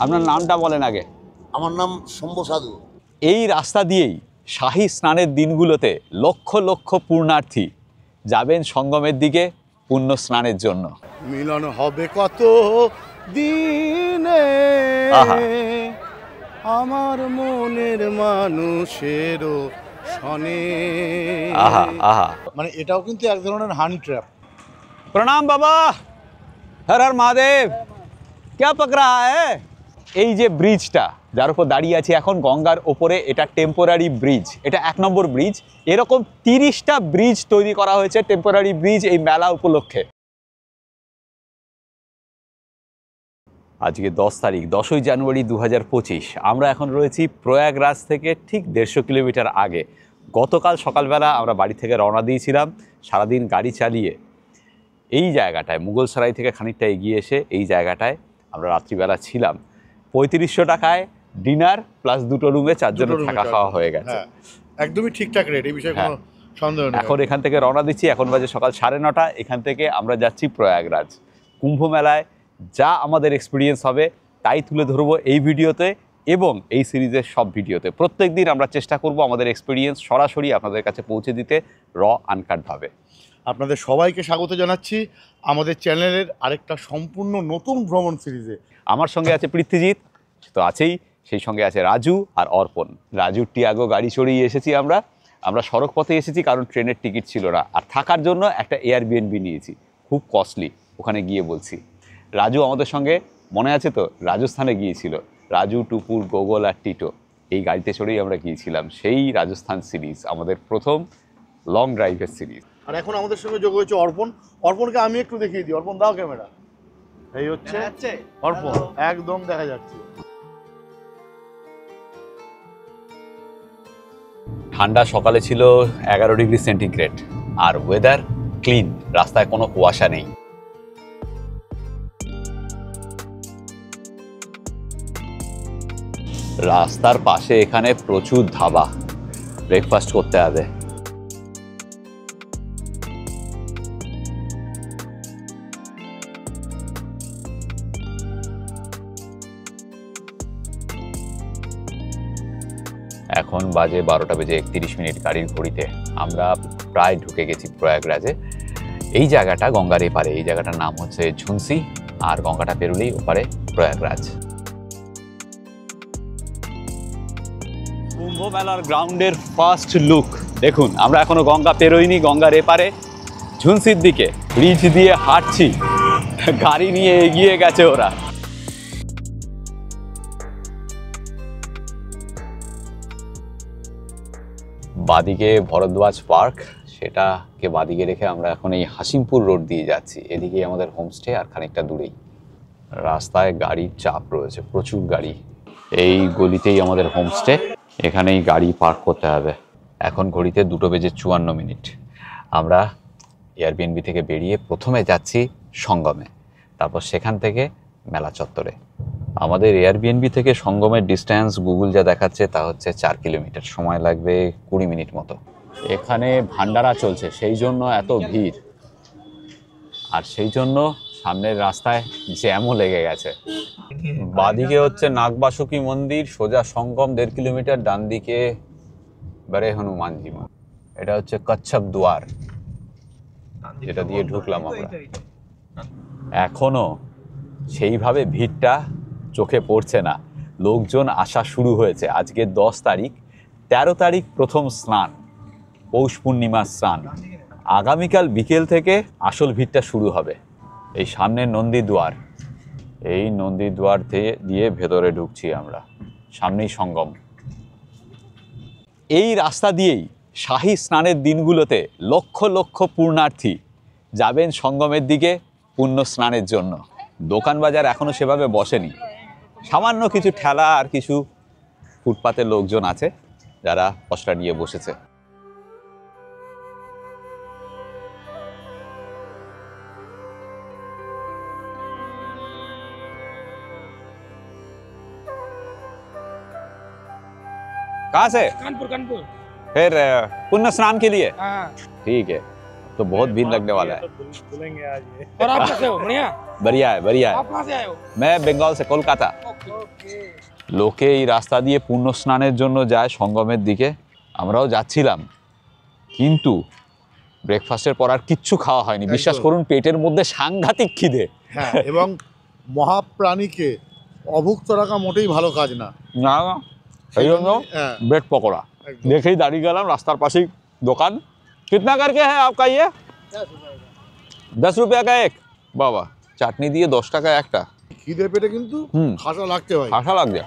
আপনার নামটা বলেন আগে। আমার নাম শম্ভু সাধু। এই রাস্তা দিয়েই শাহী স্নানের দিনগুলোতে লক্ষ লক্ষ পুণ্যার্থী যাবেন সঙ্গমের দিকে পুণ্য স্নানের জন্য। মিলন হবে কত দিনে আমার মনের মানুষেরও শনে। আহা আহা, মানে এটাও কিন্তু এক ধরনের হানি ট্র্যাপ। প্রণাম বাবা, হর হর মহাদেব। কে পক রাহা হ্যায়? এই যে ব্রিজটা যার উপর দাঁড়িয়ে আছি এখন গঙ্গার ওপরে, এটা টেম্পোরারি ব্রিজ, এটা 1 নম্বর ব্রিজ। এরকম 30টা ব্রিজ তৈরি করা হয়েছে টেম্পোরারি ব্রিজ এই মেলা উপলক্ষে। আজকে 10 তারিখ, 10ই জানুয়ারি 2025। আমরা এখন রয়েছি প্রয়াগরাজ থেকে ঠিক 150 কিলোমিটার আগে। গতকাল সকালবেলা আমরা বাড়ি থেকে রওনা দিয়েছিলাম, সারাদিন গাড়ি চালিয়ে এই জায়গাটায় মুঘলসরাই থেকে খানিকটা এগিয়ে এসে এই জায়গাটায় আমরা রাত্রিবেলা ছিলাম। 3500 টাকায় ডিনার প্লাস 2টো রুমে 4 জনের থাকা খাওয়া হয়ে গেছে। একদমই ঠিকঠাক রেট, এই বিষয়ে কোনো সন্দেহ নেই। এখন এখান থেকে রওনা দিচ্ছি, এখন বাজে সকাল 9:30। এখান থেকে আমরা যাচ্ছি প্রয়াগরাজ। কুম্ভ মেলায় যা আমাদের এক্সপিরিয়েন্স হবে তাই তুলে ধরবো এই ভিডিওতে এবং এই সিরিজের সব ভিডিওতে। প্রত্যেক দিন আমরা চেষ্টা করব আমাদের এক্সপিরিয়েন্স সরাসরি আপনাদের কাছে পৌঁছে দিতে, আনকাটভাবে। আপনাদের সবাইকে স্বাগত জানাচ্ছি আমাদের চ্যানেলের আরেকটা সম্পূর্ণ নতুন ভ্রমণ সিরিজে। আমার সঙ্গে আছে পৃথ্বীজিৎ, তো আছেই, সেই সঙ্গে আছে রাজু আর অর্পণ। রাজুর টিয়াগো গাড়ি চড়িয়ে এসেছি আমরা সড়ক পথে এসেছি কারণ ট্রেনের টিকিট ছিল না, আর থাকার জন্য একটা এয়ারবিএনবি নিয়েছি, খুব কস্টলি, ওখানে গিয়ে বলছি। রাজু আমাদের সঙ্গে, মনে আছে তো, রাজস্থানে গিয়েছিল। রাজু, টুপুর, গোগল আর টিটো এই গাড়িতে চড়েই আমরা গিয়েছিলাম। সেই রাজস্থান সিরিজ আমাদের প্রথম লং ড্রাইভের সিরিজ। আর এখন আমাদের সঙ্গে যোগ হয়েছে অর্পণ। অর্পণকে আমি একটু দেখিয়ে দিই। অর্পণ, দাও ক্যামেরা। এই হচ্ছে অর্পণ, একদম দেখা যাচ্ছে। ঠান্ডা সকালে ছিল 11 ডিগ্রি সেন্টিগ্রেড আর ওয়েদার ক্লিন, রাস্তায় কোনো কুয়াশা নেই। রাস্তার পাশে এখানে প্রচুর ধাবা, ব্রেকফাস্ট করতে হবে। এখন বাজে 12:31 গাড়ির ঘড়িতে। আমরা প্রায় ঢুকে গেছি প্রয়াগরাজে। এই জায়গাটা গঙ্গার এপারে, এই জায়গাটার নাম হচ্ছে ঝুনসি, আর গঙ্গাটা পেরোলেই ওপারে প্রয়াগরাজ। কুম্ভ মেলার গ্রাউন্ডের ফার্স্ট লুক দেখুন। আমরা এখনো গঙ্গা পেরোইনি, গঙ্গার এপারে ঝুনসির দিকে ব্রিজ দিয়ে হাঁটছি, গাড়ি নিয়ে এগিয়ে গেছে ওরা। বাদিকে ভরদ্বাজ পার্ক, সেটাকে বাদিকে রেখে আমরা এখন এই হাসিমপুর রোড দিয়ে যাচ্ছি। এদিকে আমাদের হোমস্টে আর খানিকটা দূরেই। রাস্তায় গাড়ির চাপ রয়েছে, প্রচুর গাড়ি। এই গলিতেই আমাদের হোমস্টে, এখানেই গাড়ি পার্ক করতে হবে। এখন ঘড়িতে 2:54। আমরা এয়ারবিএনবি থেকে বেরিয়ে প্রথমে যাচ্ছি সঙ্গমে, তারপর সেখান থেকে মেলা চত্বরে। আমাদের এয়ারবিএনবি থেকে সঙ্গমের ডিস্ট্যান্স গুগল যা দেখাচ্ছে তা হচ্ছে 4 কিলোমিটার, সময় লাগবে 20 মিনিট মতো। এখানে ভান্ডারা চলছে, সেই জন্য এত ভিড়, আর সেই জন্য সামনের রাস্তায় জ্যামও লেগে গেছে। বাদিকে হচ্ছে নাগবাসুকী মন্দির, সোজা সঙ্গম 1.5 কিলোমিটার, ডান দিকে বড়ে হনুমানজি মন্দির। এটা হচ্ছে কচ্ছপ দুয়ার, যেটা দিয়ে ঢুকলাম আমরা। এখনো সেইভাবে ভিড়টা চোখে পড়ছে না, লোকজন আসা শুরু হয়েছে। আজকে 10 তারিখ, 13 তারিখ প্রথম স্নান, পৌষ পূর্ণিমার স্নান। আগামীকাল বিকেল থেকে আসল ভিড়টা শুরু হবে। এই সামনের নন্দীদ্বার, এই নন্দীদ্বার দিয়ে ভেতরে ঢুকছি আমরা, সামনেই সঙ্গম। এই রাস্তা দিয়েই শাহী স্নানের দিনগুলোতে লক্ষ লক্ষ পুণ্যার্থী যাবেন সঙ্গমের দিকে পুণ্য স্নানের জন্য। দোকান বাজার এখনো সেভাবে বসেনি, সামান্য কিছু ঠেলা আর কিছু ফুটপাতের লোকজন আছে যারা পসরা নিয়ে বসেছে। कहाँ से? कानपुर कानपुर। फिर पुण्य स्नान के लिए? हाँ। ठीक है, तो बहुत भीड़ लगने वाला है। भूलेंगे आज ये। और आप कैसे हो? बढ़िया। बढ़िया है, बढ़िया है। आप कहाँ से आए हो? मैं बेঙ্গল से, কলকাতা। লোকে এই রাস্তা দিয়ে পুণ্য স্নানের জন্য যায় সঙ্গমের দিকে, আমরাও যাচ্ছিলাম, কিন্তু ব্রেকফাস্টের পর আর কিচ্ছু খাওয়া হয়নি। বিশ্বাস করুন, পেটের মধ্যে সাংঘাতিক খিদে। হ্যাঁ, এবং মহাপ্রাণীকে অভুক্ত রাখা মোটেই ভালো কাজ না। না না, সেই জন্য হ্যাঁ, ব্রেড পকোড়া একদম। দেখেই দাঁড়িয়ে গেলাম। রাস্তার পাশেই দোকান। कितना करके है आपका ये? 10 रुपया का एक। বাবা, চাটনি দিয়ে 10 টাকা একটা। খিদে পেটে কিন্তু হুম। খাসা লাগতে হয়। খাসা লাগছে।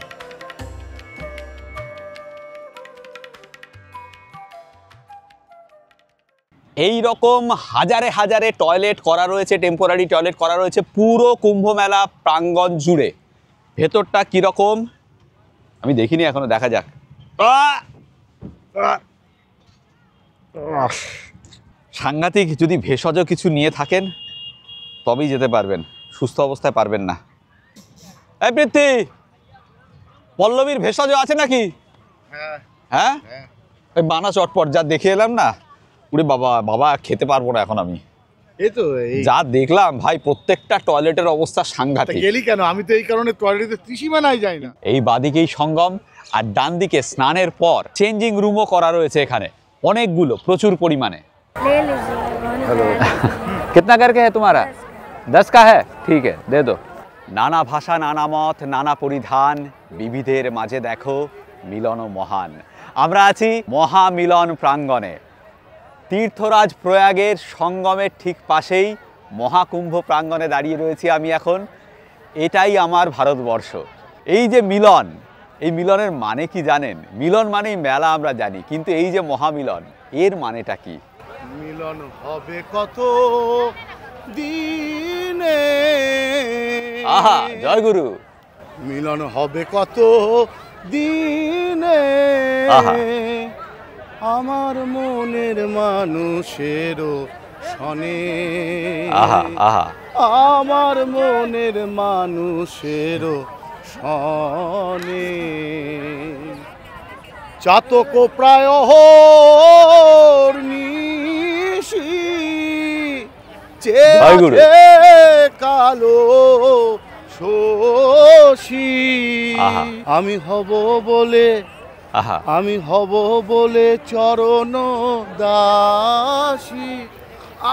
এই রকম হাজারে হাজারে টয়লেট করা রয়েছে, টেম্পোরারি টয়লেট করা রয়েছে পুরো কুম্ভ মেলা প্রাঙ্গণ জুড়ে। ভেতরটা কিরকম আমি দেখিনি এখনো, দেখা যাক। সাংঘাতিক। যদি ভেষজ কিছু নিয়ে থাকেন তবেই যেতে পারবেন, সুস্থ অবস্থায় পারবেন না। এই পৃথ্বী, পল্লবীর ভেষজ আছে নাকি? হ্যাঁ, হ্যাঁ, হ্যাঁ। ওই বানা চটপট যা দেখে এলাম না, উরে বাবা বাবা, খেতে পারবো না এখন আমি। এই তো এই যা দেখলাম ভাই, প্রত্যেকটা টয়লেটের অবস্থা তা সাংঘাতিক। গেলি কেন? আমি তো এই কারণে টয়লেটে ত্রিসীমানায় যাই না। এই বাদিকেই সঙ্গম, আর ডান দিকে স্নানের পর চেঞ্জিং রুমও করা রয়েছে এখানে অনেকগুলো, প্রচুর পরিমাণে। ले लीजिए। हेलो, कितना करके है तुम्हारा? 10 का है, ठीक है, दे दो। নানা ভাষা, নানা মত, নানা পরিধান, বিবিধের মাঝে দেখো মিলন মহান। আমরা আছি মহামিলন প্রাঙ্গণে, তীর্থরাজ প্রয়াগের সঙ্গমের ঠিক পাশেই মহাকুম্ভ প্রাঙ্গণে দাঁড়িয়ে রয়েছি আমি এখন। এটাই আমার ভারতবর্ষ। এই যে মিলন, এই মিলনের মানে কি জানেন? মিলন মানেই মেলা আমরা জানি, কিন্তু এই যে মহামিলন, এর মানেটা কি? মিলন হবে কত দিনে, আহা, জয় গুরু। মিলন হবে কত দিনে, আহা। আমার মনের মানুষেরও শনে, আহা আহা, আমার মনের মানুষেরও শনে। চাতক প্রায় নিশি জয় গুরু। কালো শশী, আহা। আমি হব বলে, আহা, আমি হব বলে চরণ দাসী,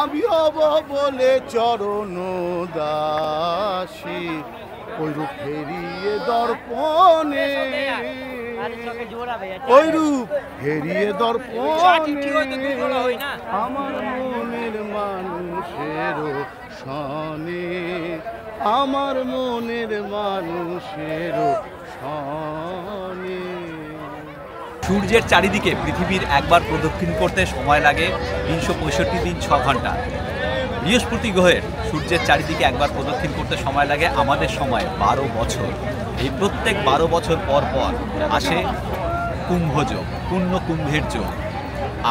আমি হব বলে চরণ দাসী, ওইরূপ ফেরিয়ে দর্পণে, ওইরূপ ফেরিয়ে দর্পণে, আমার মনের মানুষেরও শনে, আমার মনের মানুষেরও শনে। সূর্যের চারিদিকে পৃথিবীর একবার প্রদক্ষিণ করতে সময় লাগে 365 দিন 6 ঘন্টা। বৃহস্পতি গ্রহের সূর্যের চারিদিকে একবার প্রদক্ষিণ করতে সময় লাগে আমাদের সময় 12 বছর। এই প্রত্যেক 12 বছর পর পর আসে কুম্ভযোগ, পূর্ণ কুম্ভের যোগ।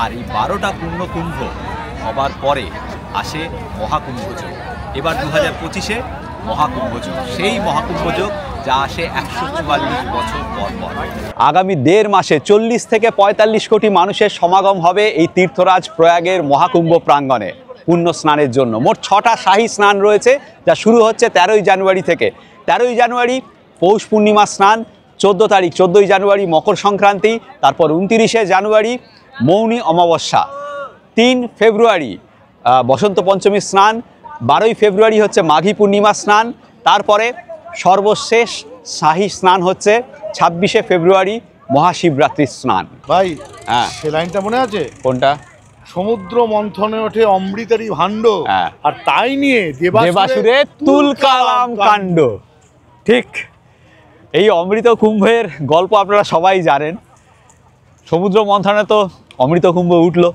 আর এই 12টা পূর্ণ কুম্ভ হবার পরে আসে মহাকুম্ভযোগ। এবার 2025-এ মহাকুম্ভযোগ, সেই মহাকুম্ভযোগ যা আসে 144 বছর পর পর। আগামী 1.5 মাসে 40 থেকে 45 কোটি মানুষের সমাগম হবে এই তীর্থরাজ প্রয়াগের মহাকুম্ভ প্রাঙ্গণে পুণ্য স্নানের জন্য। মোট 6টা শাহী স্নান রয়েছে, যা শুরু হচ্ছে 13ই জানুয়ারি থেকে। 13ই জানুয়ারি পৌষ পূর্ণিমা স্নান, 14 তারিখ 14ই জানুয়ারি মকর সংক্রান্তি, তারপর 29শে জানুয়ারি মৌনী অমাবস্যা, 3 ফেব্রুয়ারি বসন্ত পঞ্চমী স্নান, 12ই ফেব্রুয়ারি হচ্ছে মাঘী পূর্ণিমা স্নান, তারপরে সর্বশেষ শাহী স্নান হচ্ছে 26শে ফেব্রুয়ারি মহাশিবরাত্রি স্নান। ভাই, হ্যাঁ। সে লাইনটা মনে আছে? কোনটা? সমুদ্র মন্থনে ওঠে অমৃতেরই ভাণ্ড, হ্যাঁ। আর তাই নিয়ে দেবাসুরে তুলকালাম কাণ্ড। ঠিক, এই অমৃত কুম্ভের গল্প আপনারা সবাই জানেন। সমুদ্র মন্থনে তো অমৃত কুম্ভ উঠলো,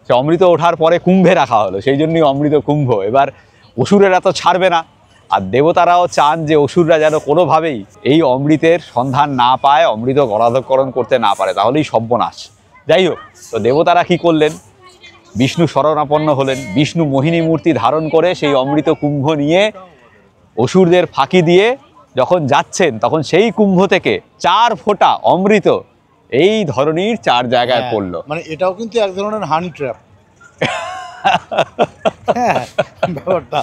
সে অমৃত ওঠার পরে কুম্ভে রাখা হলো, সেই জন্যই অমৃত কুম্ভ। এবার অসুরেরা তো ছাড়বে না, আর দেবতারাও চান যে অসুররা যেন কোনোভাবেই এই অমৃতের সন্ধান না পায়, অমৃত গলাধকরণ করতে না পারে, তাহলেই সর্বনাশ। যাই হোক, তো দেবতারা কি করলেন? বিষ্ণু শরণাপন্ন হলেন। বিষ্ণু মোহিনী মূর্তি ধারণ করে সেই অমৃত কুম্ভ নিয়ে অসুরদের ফাঁকি দিয়ে যখন যাচ্ছেন, তখন সেই কুম্ভ থেকে 4 ফোঁটা অমৃত এই ধরনের 4 জায়গায় পড়লো। মানে এটাও কিন্তু এক ধরনের হানি ট্র্যাপ। হ্যাঁ ব্যাপারটা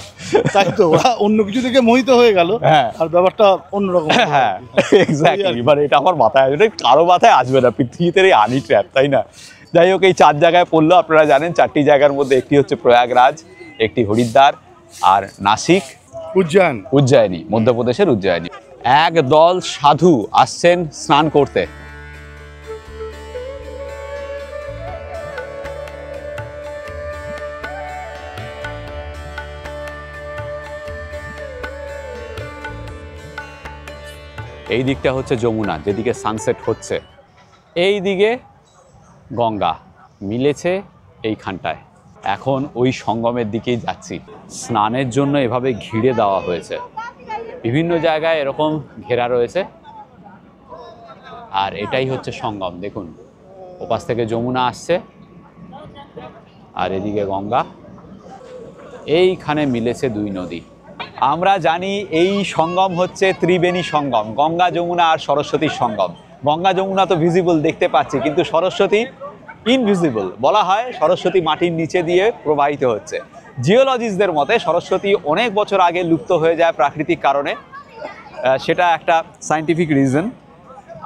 তাই তো, ওরা অন্য কিছু থেকে মোহিত হয়ে গেল, হ্যাঁ। আর ব্যাপারটা অন্যরকম। হ্যাঁ এক্স্যাক্টলি, এবার এটা আমার মাথায় আসবে, কারো মাথায় আসবে না, পৃথিবীতে এই হানি ট্র্যাপ, তাই না? যাই হোক, এই 4 জায়গায় পড়লো, আপনারা জানেন 4টি জায়গার মধ্যে একটি হচ্ছে প্রয়াগরাজ, একটি হরিদ্বার, আর নাসিক, উজ্জয়িনী, মধ্যপ্রদেশের উজ্জয়িনী। এক দল সাধু আসছেন স্নান করতে। এই দিকটা হচ্ছে যমুনা, যেদিকে সানসেট হচ্ছে, এই দিকে গঙ্গা মিলেছে এইখানটায়। এখন ওই সঙ্গমের দিকেই যাচ্ছি। স্নানের জন্য এভাবে ঘিরে দেওয়া হয়েছে, বিভিন্ন জায়গায় এরকম ঘেরা রয়েছে, আর এটাই হচ্ছে সঙ্গম। দেখুন, ওপাশ থেকে যমুনা আসছে আর এদিকে গঙ্গা, এইখানে মিলেছে 2 নদী। আমরা জানি এই সঙ্গম হচ্ছে ত্রিবেণী সঙ্গম, গঙ্গা যমুনা আর সরস্বতীর সঙ্গম। গঙ্গা যমুনা তো ভিজিবল দেখতে পাচ্ছি, কিন্তু সরস্বতী ইনভিজিবল। বলা হয় সরস্বতী মাটির নিচে দিয়ে প্রবাহিত হচ্ছে। জিওলজিস্টদের মতে সরস্বতী অনেক বছর আগে লুপ্ত হয়ে যায় প্রাকৃতিক কারণে, সেটা একটা সায়েন্টিফিক রিজন।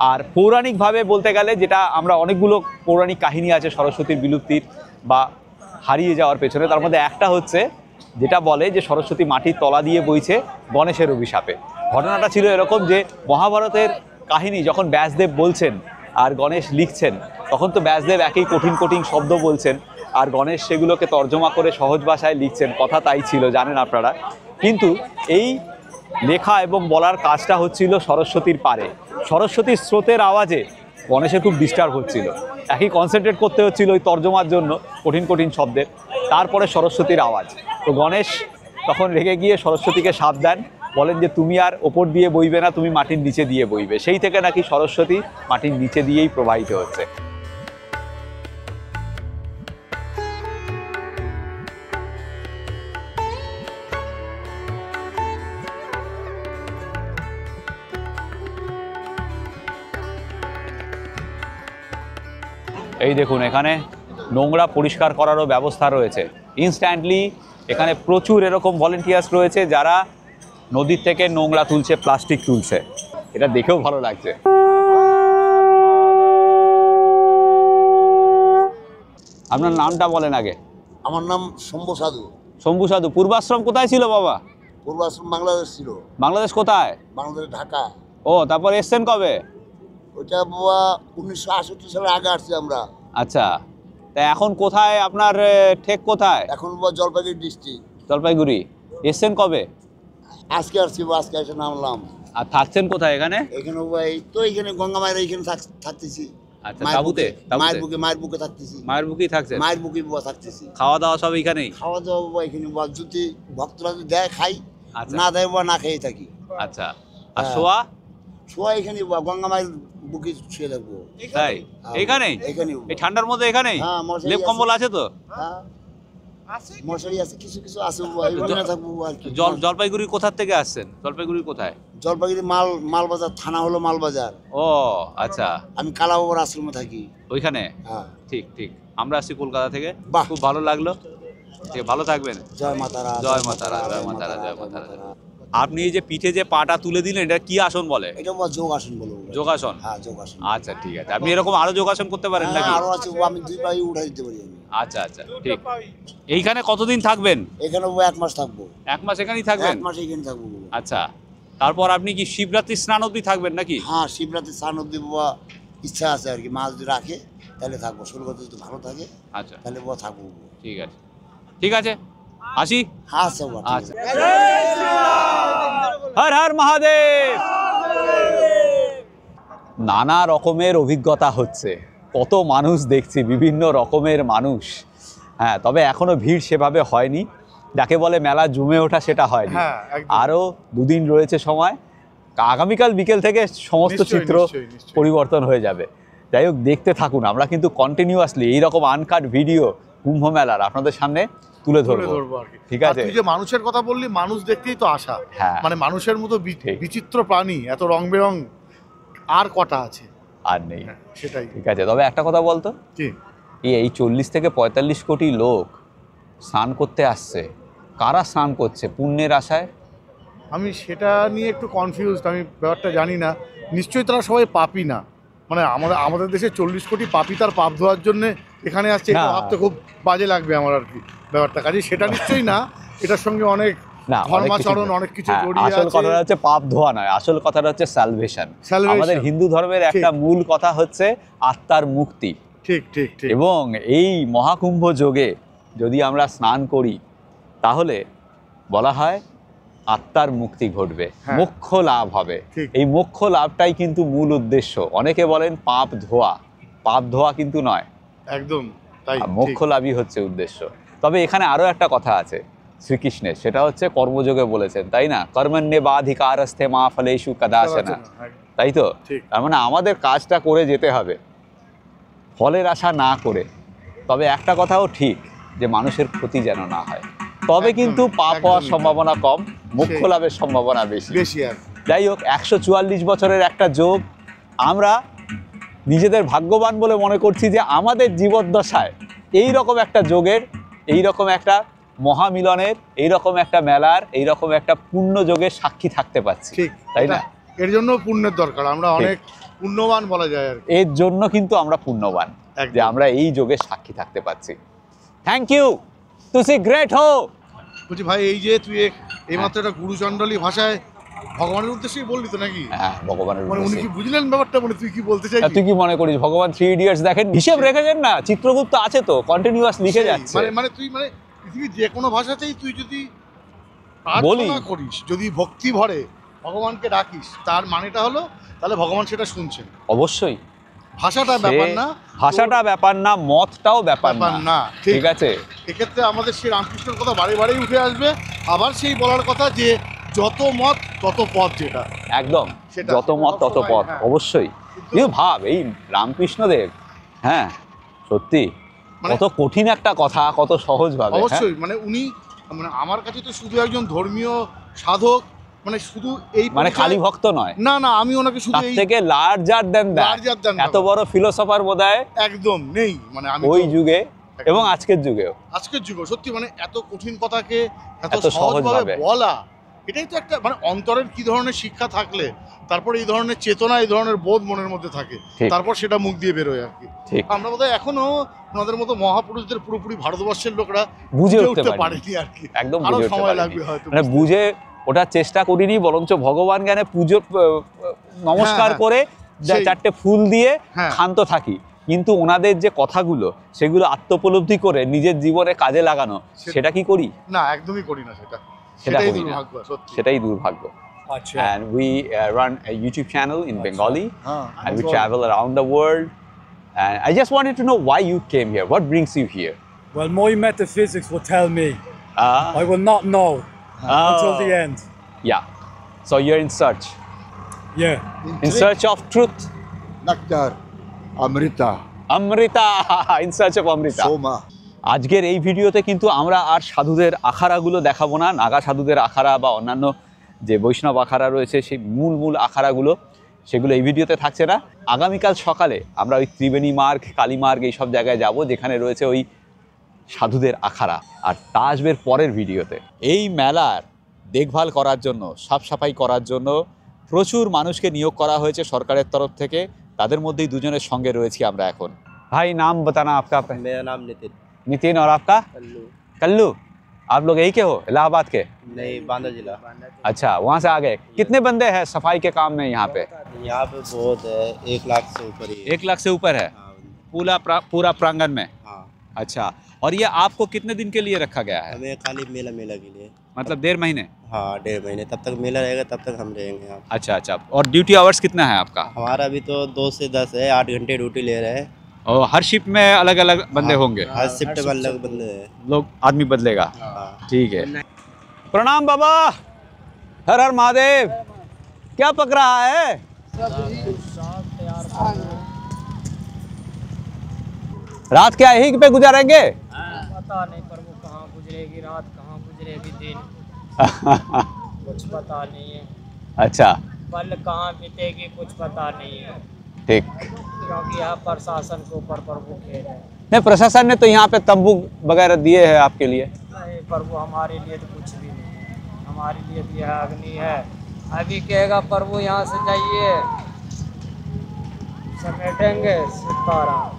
আর পৌরাণিকভাবে বলতে গেলে, যেটা আমরা অনেকগুলো পৌরাণিক কাহিনী আছে সরস্বতীর বিলুপ্তির বা হারিয়ে যাওয়ার পেছনে, তার মধ্যে একটা হচ্ছে যেটা বলে যে সরস্বতী মাটির তলা দিয়ে বইছে গণেশের অভিশাপে। ঘটনাটা ছিল এরকম যে মহাভারতের কাহিনী যখন ব্যাসদেব বলছেন আর গণেশ লিখছেন, তখন তো ব্যাসদেব একই কঠিন কঠিন শব্দ বলছেন আর গণেশ সেগুলোকে তর্জমা করে সহজ ভাষায় লিখছেন, কথা তাই ছিল, জানেন আপনারা। কিন্তু এই লেখা এবং বলার কাজটা হচ্ছিল সরস্বতীর পারে। সরস্বতীর স্রোতের আওয়াজে গণেশের খুব ডিস্টার্ব হচ্ছিল, একই কনসেন্ট্রেট করতে হচ্ছিল ওই তর্জমার জন্য কঠিন কঠিন শব্দের। তারপরে সরস্বতীর আওয়াজ, তো গণেশ তখন রেগে গিয়ে সরস্বতীকে শাপ দেন, বলেন যে তুমি আর ওপর দিয়ে বইবে না, তুমি মাটির নিচে দিয়ে বইবে। সেই থেকে নাকি সরস্বতী মাটির নিচে দিয়েই প্রবাহিত হচ্ছে। এই দেখুন, এখানে নোংরা পরিষ্কার করারও ব্যবস্থা রয়েছে ইনস্ট্যান্টলি। এখানে প্রচুর এরকম ভলেন্টিয়ার্স রয়েছে যারা নদীর থেকে নোংরা তুলছে, প্লাস্টিক তুলছে। এটা দেখেও ভালো লাগছে। আপনার নামটা বলেন আগে। আমার নাম শম্ভু সাধু। শম্ভু সাধু। পূর্বাশ্রম কোথায় ছিল বাবা? পূর্বাশ্রম বাংলাদেশ ছিল। বাংলাদেশ কোথায়? বাংলাদেশ ঢাকা। ও, তারপর এসছেন কবে? ওইটা বাবা 1968 সালের আগে আসছি আমরা। আচ্ছা, তা এখন কোথায় আপনার ঠেক কোথায়? এখন বাবা জলপাইগুড়ি ডিস্ট্রিক্ট। জলপাইগুড়ি। এসছেন কবে? আজকে আসছি বাবা, আজকে এসে নামলাম। আর থাকছেন কোথায় এখানে? এখানে বাবা এই তো এইখানে গঙ্গা মায়ের এইখানে থাকতেছি। আচ্ছা, তাঁবুতে? মায়ের বুকে থাকতেছি। মায়ের বুকেই থাকছেন? মায়ের বুকে বাবা থাকতেছি। খাওয়া দাওয়া সব এখানেই? খাওয়া দাওয়া বাবা এখানে বাবা, যদি ভক্তরা যদি দেয় খাই, আচ্ছা। না দেয় বাবা না খেয়ে থাকি। আচ্ছা, আর হ্যাঁ। শোয়া? শোয়া এখানে বাবা, গঙ্গা মায়ের বুকে শুয়ে থাকবো। তাই? এইখানেই? এখানেই এই ঠান্ডার মধ্যে এখানেই? হ্যাঁ, মশারি লেপ আছে। কম্বল আছে তো? হ্যাঁ, মশারি আছে, কিছু কিছু আছে বাবা, এই দিনে থাকবো বাবা আর কি। জলপাইগুড়ি কোথার থেকে আসছেন? জলপাইগুড়ি কোথায়? জলপাইগুড়ি মালবাজার থানা হলো মালবাজার। ও আচ্ছা, আমি কালাবাবার আশ্রমে থাকি ওইখানে? হ্যাঁ। ঠিক ঠিক, আমরা আসছি কলকাতা থেকে। বাহ। খুব ভালো লাগলো। ঠিক, ভালো থাকবেন। জয় মাতারা, জয় মাতারা, জয় মাতারা, জয় মাতারা। আপনি এই যে পিঠে যে পাটা তুলে দিলেন, এটা কি আসন বলে? এটা বাবা যোগাসন বলো। যোগাসন? হ্যাঁ, যোগাসন। আচ্ছা ঠিক আছে, আপনি এরকম আরো যোগাসন করতে পারেন হ্যাঁ, নাকি? আরো আছে বাবা, আমি 2 পায়ে উঠাই দিতে পারি আমি। আচ্ছা আচ্ছা ঠিক। এইখানে কতদিন থাকবেন? এখানে বাবা 1 মাস থাকবো। 1 মাস এখানেই থাকবেন? 1 মাস এখানে থাকবো বাবা। আচ্ছা, তারপর আপনি কি শিবরাত্রি স্নান অবধি থাকবেন নাকি? হ্যাঁ, শিবরাত্রি স্নান অব্দি বাবা ইচ্ছা আছে আর কি, মা যদি রাখে তাহলে থাকবো। শরীর যদি ভালো থাকে আচ্ছা তাহলে বাবা থাকবো বাবা। ঠিক আছে, ঠিক আছে, আসি। হ্যাঁ আচ্ছা বাবা, ঠিক আচ্ছা। আছে। হর হর মহাদেব। নানা রকমের অভিজ্ঞতা হচ্ছে, কত মানুষ দেখছি, বিভিন্ন রকমের মানুষ। হ্যাঁ, তবে এখনো ভিড় সেভাবে হয়নি, যাকে বলে মেলা জমে ওঠা সেটা হয়নি। হ্যাঁ, একদম। আরও 2 দিন রয়েছে সময়। আগামীকাল বিকেল থেকে সমস্ত নিশ্চয়ই, চিত্র নিশ্চয়ই। পরিবর্তন হয়ে যাবে। যাই হোক, দেখতে থাকুন, আমরা কিন্তু কন্টিনিউয়াসলি এইরকম আনকাট ভিডিও কুম্ভ মেলার আপনাদের সামনে তুলে তুলে ধরবো। ধরবো আর কি। ঠিক আর আছে। তুই যে মানুষের কথা বললি, মানুষ দেখতেই তো আসা। হ্যাঁ। মানে মানুষের মতো ঠিক। বিচিত্র প্রাণী, এত রং বেরং আর কটা আছে? আর নেই। হ্যাঁ, সেটাই। ঠিক আছে, তবে একটা কথা বলতো, কি? এই 40 থেকে 45 কোটি লোক স্নান করতে আসছে, কারা স্নান করছে পুণ্যের আশায়? আমি সেটা নিয়ে একটু কনফিউজড, আমি ব্যাপারটা জানি না। নিশ্চয়ই তারা সবাই পাপী না, মানে আমাদের দেশে 40 কোটি পাপী তার পাপ ধোয়ার জন্য এখানে আসছে, এটা না। ভাবতে খুব বাজে লাগবে আমার আর কি ব্যাপারটা। কাজে সেটা নিশ্চয়ই না, এটার সঙ্গে অনেক না, ধর্মাচরণ অনেক কিছু জড়িয়ে আসল আছে। কথাটা হচ্ছে পাপ ধোয়া নয়, আসল কথাটা হচ্ছে স্যালভেশন। Salvation। আমাদের হিন্দু ধর্মের একটা মূল কথা হচ্ছে আত্মার মুক্তি। ঠিক ঠিক ঠিক। এবং এই মহাকুম্ভ যোগে যদি আমরা স্নান করি তাহলে বলা হয় আত্মার মুক্তি ঘটবে, হ্যাঁ। মোক্ষ লাভ হবে। ঠিক। এই মোক্ষ লাভটাই কিন্তু মূল উদ্দেশ্য। অনেকে বলেন পাপ ধোয়া কিন্তু নয়, একদম তাই, মোক্ষ লাভই হচ্ছে উদ্দেশ্য। তবে এখানে আরো একটা কথা আছে শ্রীকৃষ্ণের, সেটা হচ্ছে কর্মযোগে বলেছেন, তাই না? কর্মণ্যে বাধিকারস্থে মা ফলেষু কদাচনা, তাই তো? ঠিক। তার মানে আমাদের কাজটা করে যেতে হবে, ফলের আশা না করে। তবে একটা কথাও ঠিক, যে মানুষের ক্ষতি যেন না হয়, তবে একদমই, কিন্তু পাপ হওয়ার একদমই। সম্ভাবনা কম, মোক্ষ সেই। লাভের সম্ভাবনা বেশি। বেশি আর যাই হোক, 144 বছরের একটা যোগ, আমরা নিজেদের ভাগ্যবান বলে মনে করছি যে আমাদের জীবদ্দশায় এই রকম একটা যোগের, এই রকম একটা মহামিলনের, এই রকম একটা মেলার, এই রকম একটা পুণ্য যোগের সাক্ষী থাকতে পারছি, ঠিক, তাই না? এর জন্য পুণ্যের দরকার, আমরা অনেক পুণ্যবান বলা যায় আর কি। এর জন্য কিন্তু আমরা পুণ্যবান একদম। যে আমরা এই যোগের সাক্ষী থাকতে পারছি। থ্যাংক ইউ, তুই গ্রেট হো। বলছি ভাই, এই যে তুই এইমাত্র একটা গুরুচণ্ডলী ভাষায় ভগবানের উদ্দেশ্যেই বললি তো নাকি? হ্যাঁ, ভগবানের মানে উনি উদ্দেশ্যে। কি বুঝলেন ব্যাপারটা, মানে তুই কি বলতে তা চাইছিস? তুই কি মনে করিস ভগবান 3 ইডিয়টস দেখেন? হিসেব রেখেছেন না, চিত্রগুপ্ত আছে তো, কন্টিনিউয়াস লিখে সেই, যাচ্ছে। মানে তুই মানে পৃথিবীর যে কোনো ভাষাতেই তুই যদি বলি। প্রার্থনা করিস, যদি ভক্তি ভরে ভগবানকে ডাকিস, তার মানেটা হলো তাহলে ভগবান সেটা শুনছেন। অবশ্যই ভাষাটা ব্যাপার না, ভাষাটা ব্যাপার না, মতটাও ব্যাপার ব্যাপার না, না, ঠিক আছে? এক্ষেত্রে আমাদের সেই রামকৃষ্ণের কথা বারে বারেই উঠে আসবে, আবার সেই বলার কথা যে যত মত তত পথ, যেটা একদম, সেটা যত মত তত সবসময়, পথ, হ্যাঁ। অবশ্যই। কিন্তু ভাব, এই রামকৃষ্ণদেব, হ্যাঁ সত্যি মানে- কত কঠিন একটা কথা, কত সহজ ভাবে। অবশ্যই, মানে উনি, মানে আমার কাছে তো শুধু একজন ধর্মীয় সাধক, মানে শুধু এই মানে পরিচয়- খালি ভক্ত নয়, না না, আমি ওনাকে শুধু তার এই থেকে লার্জার দেন larger than এত বড় ফিলোসফার বোধহয় একদম নেই, মানে আমি ওই তো- যুগে একদম। এবং আজকের যুগেও। আজকের যুগে সত্যি মানে এত কঠিন কথাকে এত এত সহজভাবে সহজভাবে বলা, এটাই তো একটা মানে অন্তরের কি ধরনের শিক্ষা থাকলে তারপরে এই ধরনের চেতনা, এই ধরনের বোধ মনের মধ্যে থাকে, ঠিক। তারপর সেটা মুখ দিয়ে বেরোয় আর কি। ঠিক। আমরা বোধহয় এখনো ওনাদের মতো মহাপুরুষদের পুরোপুরি ভারতবর্ষের লোকরা বুঝে উঠতে উঠতে পারেনি। পারেনি আর কি। একদম আরো বুঝে উঠতে সময় পারেনি। লাগবে হয়তো মানে বুঝতে। বুঝে ওটা চেষ্টা করিনি, বরঞ্চ ভগবান জ্ঞানে পুজো নমস্কার হ্যাঁ, করে সেই। 4টে ফুল দিয়ে হ্যাঁ। ক্ষান্ত থাকি, কিন্তু ওনাদের যে কথাগুলো সেগুলো আত্মোপলব্ধি করে নিজের জীবনে কাজে লাগানো, সেটা কি করি? না, একদমই করি না সেটা, সেটা সেটাই করি না। দুর্ভাগ্য সত্যি। সেটাই দুর্ভাগ্য। And we run a YouTube channel in Bengali, হ্যাঁ, and we travel around the world. And I just wanted to know why you came here. What brings you here? Well, my metaphysics will tell me. Ah, I will not know until the end. yeah. So you're in search, Yeah. in search of truth. Nectar, Amrita, Amrita, in search of Amrita. Soma. আজকের এই ভিডিওতে কিন্তু আমরা আর সাধুদের আখাড়াগুলো দেখাবো না, নাগা সাধুদের আখাড়া বা অন্যান্য যে বৈষ্ণব আখাড়া রয়েছে সেই মূল আখাড়াগুলো, সেগুলো এই ভিডিওতে থাকছে না। আগামীকাল সকালে আমরা ওই ত্রিবেণী মার্গ, কালী মার্গ এইসব জায়গায় যাব যেখানে রয়েছে ওই সাধুদের আখাড়া, আর তা আসবে পরের ভিডিওতে। এই মেলার দেখভাল করার জন্য, সাফ সাফাই করার জন্য প্রচুর মানুষকে নিয়োগ করা হয়েছে সরকারের তরফ থেকে, তাদের মধ্যেই দুজনের সঙ্গে রয়েছি আমরা এখন। ভাই নাম बताना आपका? मेरा नाम नितिन। नितिन, और आपका? कल्लू। आप लोग यही के हो, इलाहाबाद के? नहीं, बांदा जिला। अच्छा, वहाँ से आ गए। कितने बंदे हैं सफाई के काम में यहाँ पे? यहाँ पे बहुत है, 1 लाख से ऊपर ही है। 1 लाख से ऊपर है हाँ, पूरा प्रांगण में? हाँ। अच्छा, और ये आपको कितने दिन के लिए रखा गया है? हमें खाली मेला के लिए। मतलब 1.5 महीने? हाँ, 1.5 महीने, तब तक मेला रहेगा, तब तक हम रहेंगे यहाँ। अच्छा, और ड्यूटी आवर्स कितना है आपका? हमारा अभी तो 2 से 10 है, 8 घंटे ड्यूटी ले रहे हैं। और हर शिफ्ट में अलग अलग बंदे होंगे? हर शिफ्ट में अलग बंदे हैं। लोग आदमी बदलेगा? हाँ। ठीक है। प्रणाम बाबा, हर हर महादेव। क्या पक रहा है? रात क्या यहीं पे गुजारेंगे? पता नहीं प्रभु कहाँ गुजरेगी रात, कहाँ गुजरेगी दिन, कुछ पता नहीं है। अच्छा, पल कहाँ बीतेगी कुछ पता नहीं है, ठीक। क्योंकि यहाँ प्रशासन के ऊपर प्रभु खेल है। नहीं, प्रशासन ने तो यहाँ पे तंबू वगैरह दिए हैं आपके लिए। प्रभु हमारे लिए तो कुछ भी नहीं, हमारे लिए तो यह अग्नि है। अभी कहेगा प्रभु यहाँ से जाइए, समेटेंगे सीताराम।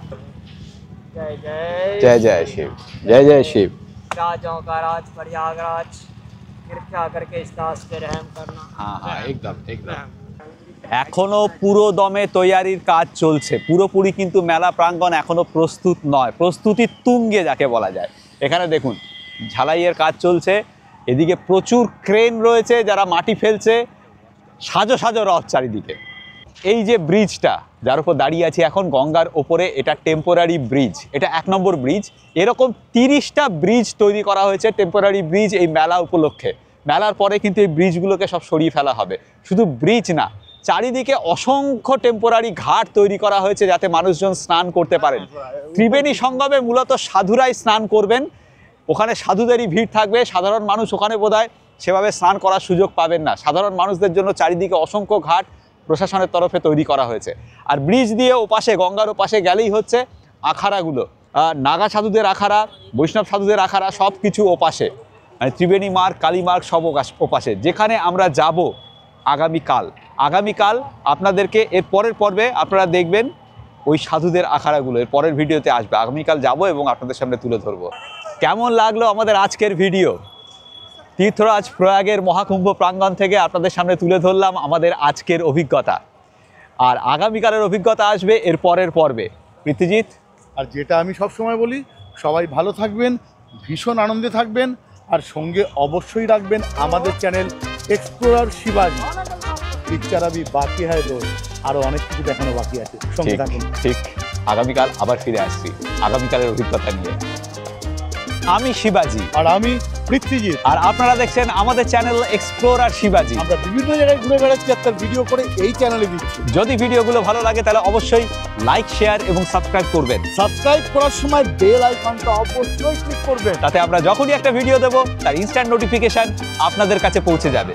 जय जय जय जय शिव, जय जय शिव। राजाओं का राज प्रयागराज, कृपया करके इस दास पे रहम करना। हाँ हाँ एकदम एकदम। এখনো পুরো দমে তৈয়ারির কাজ চলছে, পুরোপুরি কিন্তু মেলা প্রাঙ্গণ এখনো প্রস্তুত নয়, প্রস্তুতি তুঙ্গে যাকে বলা যায়। এখানে দেখুন ঝালাইয়ের কাজ চলছে, এদিকে প্রচুর ক্রেন রয়েছে যারা মাটি ফেলছে, সাজো সাজো রথ চারিদিকে। এই যে ব্রিজটা যার উপর দাঁড়িয়ে আছি এখন গঙ্গার ওপরে, এটা টেম্পোরারি ব্রিজ, এটা 1 নম্বর ব্রিজ। এরকম 30টা ব্রিজ তৈরি করা হয়েছে টেম্পোরারি ব্রিজ এই মেলা উপলক্ষে। মেলার পরে কিন্তু এই ব্রিজগুলোকে সব সরিয়ে ফেলা হবে। শুধু ব্রিজ না, চারিদিকে অসংখ্য টেম্পোরারি ঘাট তৈরি করা হয়েছে যাতে মানুষজন স্নান করতে পারেন। ত্রিবেণী সঙ্গমে মূলত সাধুরাই স্নান করবেন, ওখানে সাধুদেরই ভিড় থাকবে, সাধারণ মানুষ ওখানে বোধহয় সেভাবে স্নান করার সুযোগ পাবেন না। সাধারণ মানুষদের জন্য চারিদিকে অসংখ্য ঘাট প্রশাসনের তরফে তৈরি করা হয়েছে। আর ব্রিজ দিয়ে ওপাশে গঙ্গার ওপাশে গেলেই হচ্ছে আখাড়াগুলো, নাগা সাধুদের আখাড়া, বৈষ্ণব সাধুদের আখাড়া, সব কিছু ওপাশে, মানে ত্রিবেণী মার্গ, কালী মার্গ সব ওপাশে। যেখানে আমরা যাব আগামীকাল আপনাদেরকে এর পরের পর্বে আপনারা দেখবেন ওই সাধুদের আখাড়াগুলো এর পরের ভিডিওতে আসবে। আগামীকাল যাব এবং আপনাদের সামনে তুলে ধরবো। কেমন লাগলো আমাদের আজকের ভিডিও? তীর্থরাজ প্রয়াগের মহাকুম্ভ প্রাঙ্গণ থেকে আপনাদের সামনে তুলে ধরলাম আমাদের আজকের অভিজ্ঞতা, আর আগামীকালের অভিজ্ঞতা আসবে এর পরের পর্বে। প্রীতিজিৎ, আর যেটা আমি সব সময় বলি, সবাই ভালো থাকবেন, ভীষণ আনন্দে থাকবেন, আর সঙ্গে অবশ্যই রাখবেন আমাদের চ্যানেল এক্সপ্লোরার শিবাজি। পিকচার আবি বাকি হয় তো, আরও অনেক কিছু দেখানো বাকি আছে, সঙ্গে থাকুন। ঠিক, আগামীকাল আবার ফিরে আসছি আগামীকালের অভিজ্ঞতা নিয়ে। আমি শিবাজি আর আমি পৃথ্বীজিৎ, আর আপনারা দেখছেন আমাদের চ্যানেল এক্সপ্লোরার শিবাজি। আমরা বিভিন্ন জায়গায় ঘুরে বেড়াচ্ছি আর তার ভিডিও করে এই চ্যানেলে দিচ্ছি। যদি ভিডিওগুলো ভালো লাগে তাহলে অবশ্যই লাইক, শেয়ার এবং সাবস্ক্রাইব করবেন। সাবস্ক্রাইব করার সময় বেল আইকনটা অবশ্যই ক্লিক করবেন, তাতে আমরা যখনই একটা ভিডিও দেবো তার ইনস্ট্যান্ট নোটিফিকেশন আপনাদের কাছে পৌঁছে যাবে।